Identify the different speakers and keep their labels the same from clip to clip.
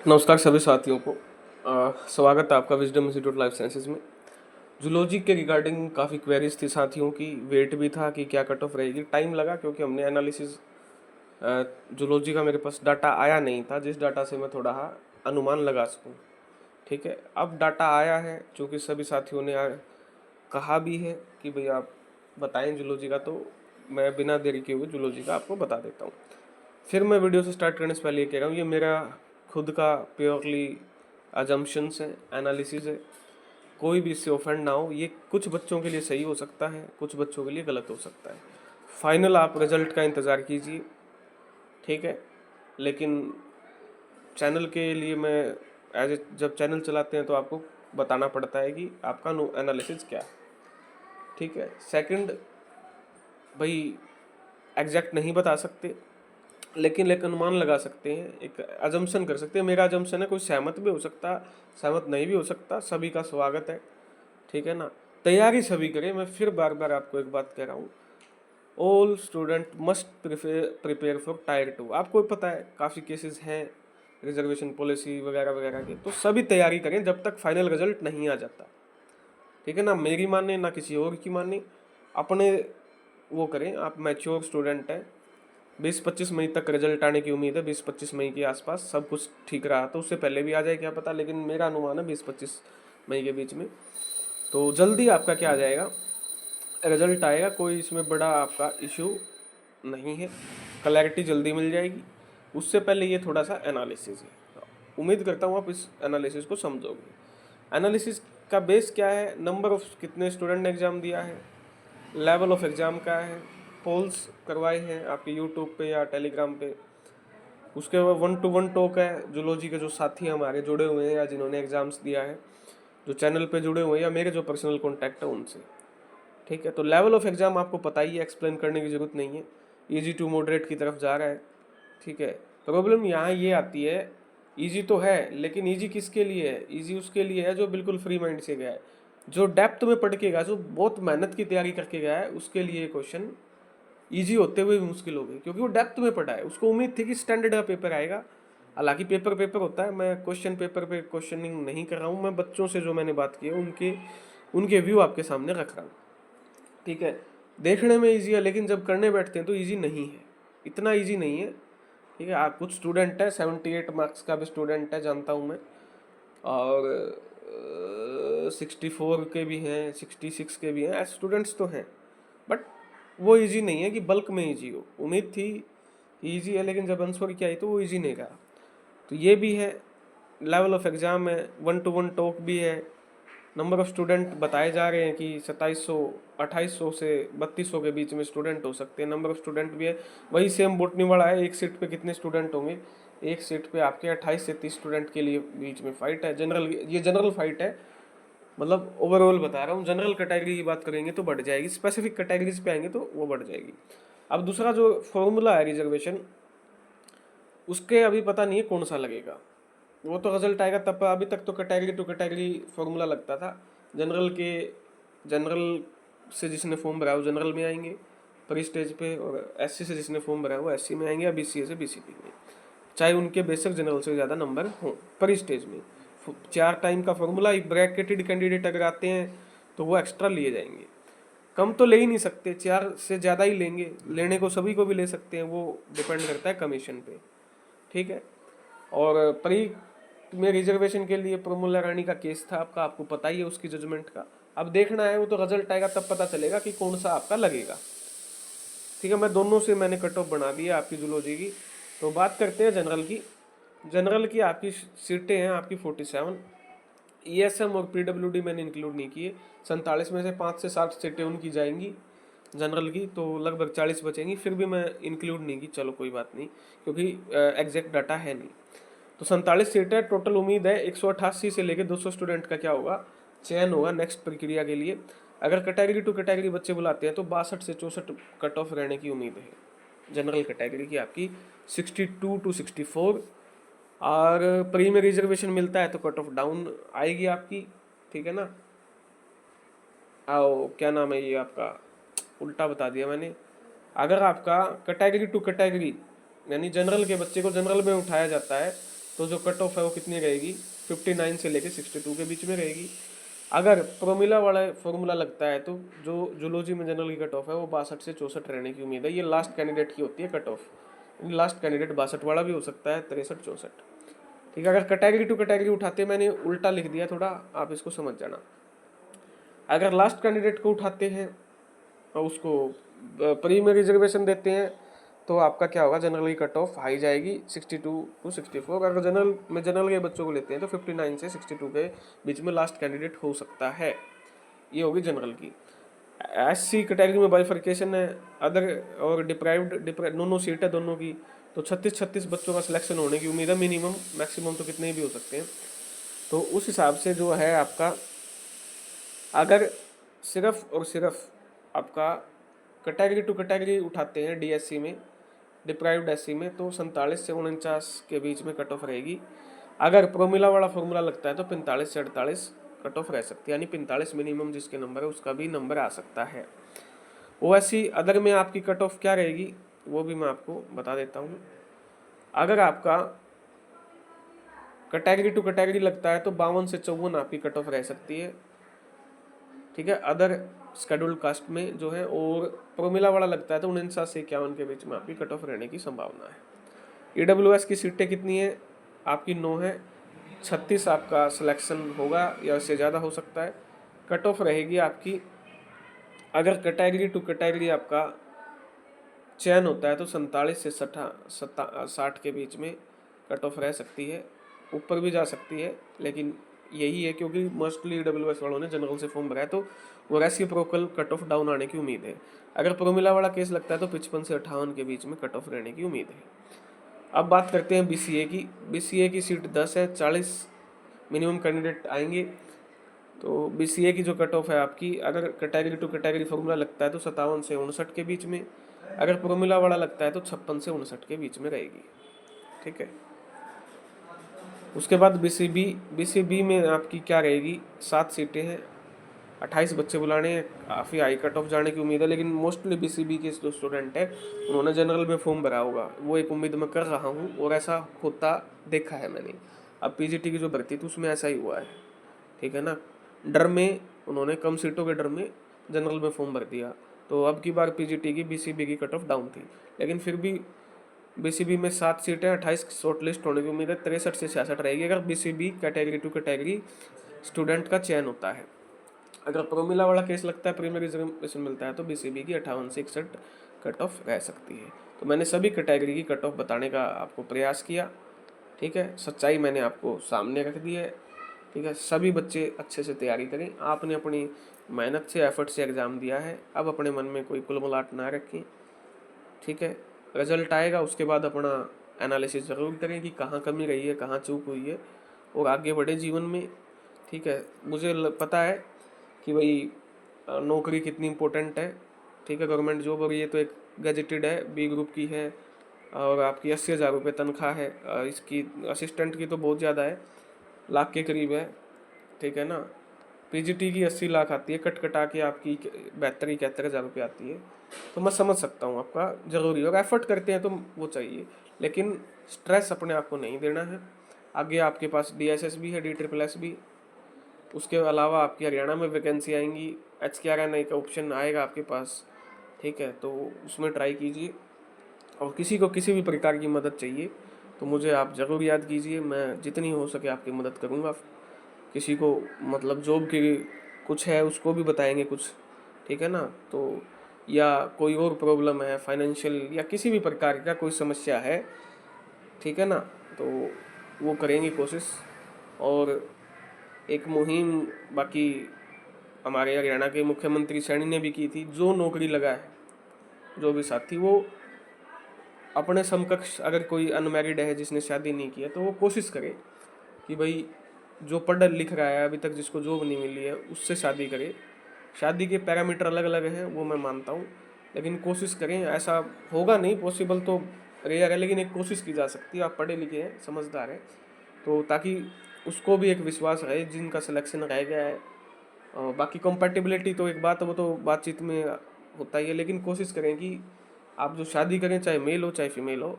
Speaker 1: नमस्कार सभी साथियों को। स्वागत है आपका विजडम इंस्टीट्यूट लाइफ साइंसेज में। जूलॉजी के रिगार्डिंग काफ़ी क्वेरीज थी साथियों की, वेट भी था कि क्या कट ऑफ रहेगी। टाइम लगा क्योंकि हमने एनालिसिस जूलॉजी का मेरे पास डाटा आया नहीं था जिस डाटा से मैं थोड़ा अनुमान लगा सकूं। ठीक है, अब डाटा आया है चूँकि सभी साथियों ने कहा भी है कि भाई आप बताएं जूलॉजी का, तो मैं बिना देरी के हुए जूलॉजी का आपको बता देता हूँ। फिर मैं वीडियो से स्टार्ट करने से पहले ये कह रहा हूँ, ये मेरा खुद का प्योरली अजम्पशंस है, एनालिसिस है। कोई भी इससे ऑफेंड ना हो। ये कुछ बच्चों के लिए सही हो सकता है, कुछ बच्चों के लिए गलत हो सकता है। फाइनल आप रिजल्ट का इंतज़ार कीजिए, ठीक है। लेकिन चैनल के लिए मैं जब चैनल चलाते हैं तो आपको बताना पड़ता है कि आपका एनालिसिस क्या है, ठीक है। सेकंड, भाई एग्जैक्ट नहीं बता सकते लेकिन एक अनुमान लगा सकते हैं, एक अजम्पशन कर सकते हैं। मेरा अजम्पशन है, कोई सहमत भी हो सकता, सहमत नहीं भी हो सकता, सभी का स्वागत है, ठीक है ना। तैयारी सभी करें। मैं फिर बार बार आपको एक बात कह रहा हूँ, all student must prepare for tyre 2। आपको पता है काफ़ी केसेस हैं रिजर्वेशन पॉलिसी वगैरह वगैरह के, तो सभी तैयारी करें जब तक फाइनल रिजल्ट नहीं आ जाता, ठीक है ना। मेरी माने ना किसी और की माने, अपने वो करें। आप मैच्योर स्टूडेंट हैं, 20-25 मई तक रिजल्ट आने की उम्मीद है। 20-25 मई के आसपास सब कुछ ठीक रहा तो उससे पहले भी आ जाए क्या पता, लेकिन मेरा अनुमान है 20-25 मई के बीच में। तो जल्दी आपका क्या आ जाएगा, रिजल्ट आएगा। कोई इसमें बड़ा आपका इशू नहीं है, क्लैरिटी जल्दी मिल जाएगी। उससे पहले ये थोड़ा सा एनालिसिस है, उम्मीद करता हूँ आप इस एनालिसिस को समझोगे। एनालिसिस का बेस क्या है, नंबर ऑफ कितने स्टूडेंट ने एग्ज़ाम दिया है, लेवल ऑफ एग्ज़ाम का है, पोल्स करवाए हैं आपके यूट्यूब पे या टेलीग्राम पे। उसके बाद 1-to-1 टॉक है, जूलॉजी के जो साथी हमारे जुड़े हुए हैं या जिन्होंने एग्ज़ाम्स दिया है, जो चैनल पे जुड़े हुए हैं या मेरे जो पर्सनल कॉन्टैक्ट है उनसे, ठीक है। तो लेवल ऑफ एग्ज़ाम आपको पता ही है, एक्सप्लेन करने की ज़रूरत नहीं है, ईजी टू मॉडरेट की तरफ जा रहा है, ठीक है। प्रॉब्लम यहाँ ये आती है, ईजी तो है लेकिन ईजी किसके लिए है, ईजी उसके लिए है जो बिल्कुल फ्री माइंड से गया है, जो डेप्थ में पढ़ के गया, जो बहुत मेहनत की तैयारी करके गया है, उसके लिए क्वेश्चन ईजी होते हुए भी मुश्किल हो गई क्योंकि वो डेप्थ में पढ़ा है। उसको उम्मीद थी कि स्टैंडर्ड का पेपर आएगा, हालांकि पेपर पेपर होता है। मैं क्वेश्चन पेपर पे क्वेश्चनिंग नहीं कर रहा हूँ, मैं बच्चों से जो मैंने बात की है उनके उनके व्यू आपके सामने रख रहा हूँ, ठीक है। देखने में ईजी है लेकिन जब करने बैठते हैं तो ईजी नहीं है, इतना ईजी नहीं है, ठीक है। आप कुछ स्टूडेंट है, 78 मार्क्स का भी स्टूडेंट है जानता हूँ मैं, और 64 के भी हैं, 66 के भी हैं, ऐसे स्टूडेंट्स तो हैं। बट वो इजी नहीं है कि बल्क में इजी हो। उम्मीद थी इजी है लेकिन जब आंसर क्या आई तो वो इजी नहीं रहा। तो ये भी है, लेवल ऑफ एग्ज़ाम है, 1-to-1 टॉक भी है। नंबर ऑफ स्टूडेंट बताए जा रहे हैं कि 2700 2800 से 3200 के बीच में स्टूडेंट हो सकते हैं। नंबर ऑफ स्टूडेंट भी है, वही सेम बोटनी वाला है। एक सीट पे कितने स्टूडेंट होंगे, एक सीट पे आपके 28 से 30 स्टूडेंट के लिए बीच में फाइट है। जनरल, ये जनरल फाइट है, मतलब ओवरऑल बता रहा हूँ। जनरल कैटेगरी की बात करेंगे तो बढ़ जाएगी, स्पेसिफिक कैटेगरीज पे आएंगे तो वो बढ़ जाएगी। अब दूसरा जो फॉर्मूला है रिजर्वेशन, उसके अभी पता नहीं है कौन सा लगेगा, वो तो रिजल्ट आएगा तब। अभी तक तो कैटेगरी टू कैटेगरी फॉर्मूला लगता था। जनरल से जिसने फॉर्म भरा है वो जनरल में आएंगे प्री स्टेज पे, और एससी से जिसने फॉर्म भरा है वो एससी में आएंगे, या बीसीए से बीसीपी में, चाहे उनके बेसिक जनरल से ज़्यादा नंबर हों प्री स्टेज में। 4 टाइम का फॉर्मूला, ब्रैकेटेड कैंडिडेट अगर आते हैं तो वो एक्स्ट्रा लिए जाएंगे। कम तो ले ही नहीं सकते, 4 से ज़्यादा ही लेंगे, लेने को सभी को भी ले सकते हैं, वो डिपेंड करता है कमीशन पे, ठीक है। और प्री में रिजर्वेशन के लिए प्रमोला रानी का केस था आपका, आपको पता ही है उसकी जजमेंट का। अब देखना है, वो तो रिजल्ट आएगा तब पता चलेगा कि कौन सा आपका लगेगा, ठीक है। मैं दोनों से मैंने कट ऑफ बना दी है आपकी जूलॉजी की। तो बात करते हैं जनरल की। जनरल की आपकी सीटें हैं आपकी 47। ईएसएम और पीडब्ल्यूडी मैंने इंक्लूड नहीं किए। 47 में से 5 से 7 सीटें उनकी जाएंगी जनरल की, तो लगभग 40 बचेंगी। फिर भी मैं इंक्लूड नहीं की, चलो कोई बात नहीं, क्योंकि एग्जैक्ट डाटा है नहीं। तो 47 सीटें टोटल। उम्मीद है 188 से लेकर 200 स्टूडेंट का क्या होगा, चयन होगा नेक्स्ट प्रक्रिया के लिए। अगर कैटेगरी टू कैटेगरी बच्चे बुलाते हैं तो 62 से 64 कट ऑफ रहने की उम्मीद है जनरल कैटेगरी की आपकी, 62 to 64। और प्री में रिजर्वेशन मिलता है तो कट ऑफ डाउन आएगी आपकी, ठीक है ना। आओ, क्या नाम है ये आपका, उल्टा बता दिया मैंने। अगर आपका कैटेगरी टू कैटेगरी यानी जनरल के बच्चे को जनरल में उठाया जाता है तो जो कट ऑफ है वो कितनी रहेगी, 59 से लेके 62 के बीच में रहेगी। अगर प्रोमिला वाला फॉर्मूला लगता है तो जो जूलॉजी में जनरल की कट ऑफ है वो 62 से 64 रहने की उम्मीद है। ये लास्ट कैंडिडेट की होती है कट ऑफ, लास्ट कैंडिडेट 62 वाला भी हो सकता है, 63 64। ठीक है, अगर कैटेगरी टू कैटेगरी उठाते, मैंने उल्टा लिख दिया थोड़ा, आप इसको समझ जाना। अगर लास्ट कैंडिडेट को उठाते हैं और उसको प्री में रिजर्वेशन देते हैं तो आपका क्या होगा, जनरल की कट ऑफ हाई जाएगी 62 टू 64। अगर जनरल के बच्चों को लेते हैं तो 59 से 62 के बीच में लास्ट कैंडिडेट हो सकता है। ये होगी जनरल की। एससी कैटेगरी में बाइफर्केशन है, अदर और डिप्राइव्ड दोनों सीट है दोनों की, तो 36 बच्चों का सिलेक्शन होने की उम्मीद है मिनिमम, मैक्सिमम तो कितने भी हो सकते हैं। तो उस हिसाब से जो है आपका, अगर सिर्फ और सिर्फ आपका कैटेगरी टू कैटेगरी उठाते हैं डीएससी में, डिप्राइव्ड एससी में, तो 47 से 49 के बीच में कट ऑफ रहेगी। अगर प्रोमिला वाला फॉर्मूला लगता है तो 45 से 48 कट ऑफ रह सकती है, यानी 45 मिनिमम जिसके नंबर है उसका भी नंबर आ सकता है। ओएससी अदर में आपकी कट ऑफ क्या रहेगी वो भी मैं आपको बता देता हूँ। अगर आपका कैटेगरी टू कैटेगरी लगता है तो 52 से 54 आपकी कट ऑफ रह सकती है। ठीक है, अदर शेड्यूल्ड कास्ट में जो है, और प्रोमिला वाला लगता है तो 49 से 51 के बीच में आपकी कट ऑफ रहने की संभावना है। ईडब्ल्यूएस की सीटें कितनी है आपकी, 9 है, 36 आपका सिलेक्शन होगा या उससे ज़्यादा हो सकता है। कट ऑफ रहेगी आपकी, अगर कैटेगरी टू कैटेगरी आपका चयन होता है तो 47 से 60 के बीच में कट ऑफ रह सकती है, ऊपर भी जा सकती है, लेकिन यही है क्योंकि मोस्टली डब्ल्यूएस वालों ने जनरल से फॉर्म भरा है तो वो रेसिप्रोकल कट ऑफ डाउन आने की उम्मीद है। अगर प्रोमिला वाला केस लगता है तो 55 से 58 के बीच में कट ऑफ रहने की उम्मीद है। अब बात करते हैं बीसीए की। बीसीए की सीट 10 है, 40 मिनिमम कैंडिडेट आएंगे। तो बीसीए की जो कट ऑफ है आपकी, अगर कैटेगरी टू कैटेगरी फॉर्मूला लगता है तो 57 से 59 के बीच में, अगर प्रोमिला वाला लगता है तो 56 से 59 के बीच में रहेगी। ठीक है, उसके बाद बीसीबी में आपकी क्या रहेगी, 7 सीटें हैं, 28 बच्चे बुलाने हैं, काफ़ी हाई कट ऑफ जाने की उम्मीद है। लेकिन मोस्टली बीसीबी के जो स्टूडेंट है उन्होंने जनरल में फॉर्म भरा होगा, वो एक उम्मीद मैं कर रहा हूँ और ऐसा होता देखा है मैंने। अब पीजीटी की जो भर्ती थी उसमें ऐसा ही हुआ है। ठीक है ना, डर में उन्होंने कम सीटों के डर में जनरल में फॉर्म भर दिया, तो अब की बार पीजीटी की बीसीबी की कट ऑफ डाउन थी। लेकिन फिर भी बीसीबी में 7 सीटें, 28 शॉर्ट लिस्ट होने की उम्मीद है, 63 से 66 रहेगी अगर BCB category two category student का चयन होता है। अगर प्रोमिला वाला केस लगता है, प्रीमियर रिजर्वेशन मिलता है, तो बीसीबी की 58 से 61 कट ऑफ रह सकती है। तो मैंने सभी कैटेगरी की कट ऑफ बताने का आपको प्रयास किया। ठीक है, सच्चाई मैंने आपको सामने रख दी है। ठीक है, सभी बच्चे अच्छे से तैयारी करें। आपने अपनी मेहनत से, एफर्ट से एग्ज़ाम दिया है, अब अपने मन में कोई कुलमलाट ना रखें। ठीक है, रिजल्ट आएगा उसके बाद अपना एनालिसिस ज़रूर करें कि कहाँ कमी रही है, कहाँ चूक हुई है, और आगे बढ़े जीवन में। ठीक है, मुझे पता है कि भाई नौकरी कितनी इम्पोर्टेंट है। ठीक है, गवर्नमेंट जॉब, और ये तो एक गजेटेड है, बी ग्रुप की है, और आपकी 80,000 रुपये तनख्वाह है। इसकी असिस्टेंट की तो बहुत ज़्यादा है, लाख के करीब है। ठीक है ना, पीजीटी की 80 लाख आती है, कट कटा के आपकी 72-71 हज़ार रुपये आती है। तो मैं समझ सकता हूँ आपका ज़रूरी है, और एफर्ट करते हैं तो वो चाहिए, लेकिन स्ट्रेस अपने आप को नहीं देना है। आगे आपके पास डीएसएस भी है, DSSS भी, उसके अलावा आपकी हरियाणा में वैकेंसी आएंगी, HKRNI का ऑप्शन आएगा आपके पास। ठीक है, तो उसमें ट्राई कीजिए, और किसी को किसी भी प्रकार की मदद चाहिए तो मुझे आप ज़रूर याद कीजिए, मैं जितनी हो सके आपकी मदद करूँगा। किसी को मतलब जॉब की कुछ है उसको भी बताएंगे कुछ। ठीक है ना, तो या कोई और प्रॉब्लम है फाइनेंशियल या किसी भी प्रकार का कोई समस्या है, ठीक है ना, तो वो करेंगे कोशिश। और एक मुहिम बाकी हमारे हरियाणा के मुख्यमंत्री सैनी ने भी की थी, जो नौकरी लगा है, जो भी साथी वो अपने समकक्ष, अगर कोई अनमैरिड है जिसने शादी नहीं की है, तो वो कोशिश करे कि भाई जो पढ़ लिख रहा है अभी तक, जिसको जॉब नहीं मिली है, उससे शादी करे। शादी के पैरामीटर अलग अलग हैं वो मैं मानता हूँ, लेकिन कोशिश करें। ऐसा होगा नहीं, पॉसिबल तो रेयर है, लेकिन एक कोशिश की जा सकती है। आप पढ़े लिखे हैं, समझदार हैं, तो ताकि उसको भी एक विश्वास रहे जिनका सिलेक्शन रह गया है। और बाकी कंपैटिबिलिटी तो एक बात है, वो तो बातचीत में होता ही है, लेकिन कोशिश करें कि आप जो शादी करें, चाहे मेल हो चाहे फीमेल हो,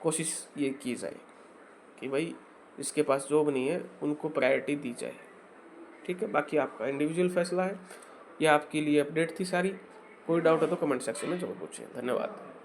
Speaker 1: कोशिश ये की जाए कि भाई जिसके पास जॉब नहीं है उनको प्रायोरिटी दी जाए। ठीक है, बाकी आपका इंडिविजुअल फैसला है। यह आपके लिए अपडेट थी सारी। कोई डाउट है तो कमेंट सेक्शन में जरूर पूछिए। धन्यवाद।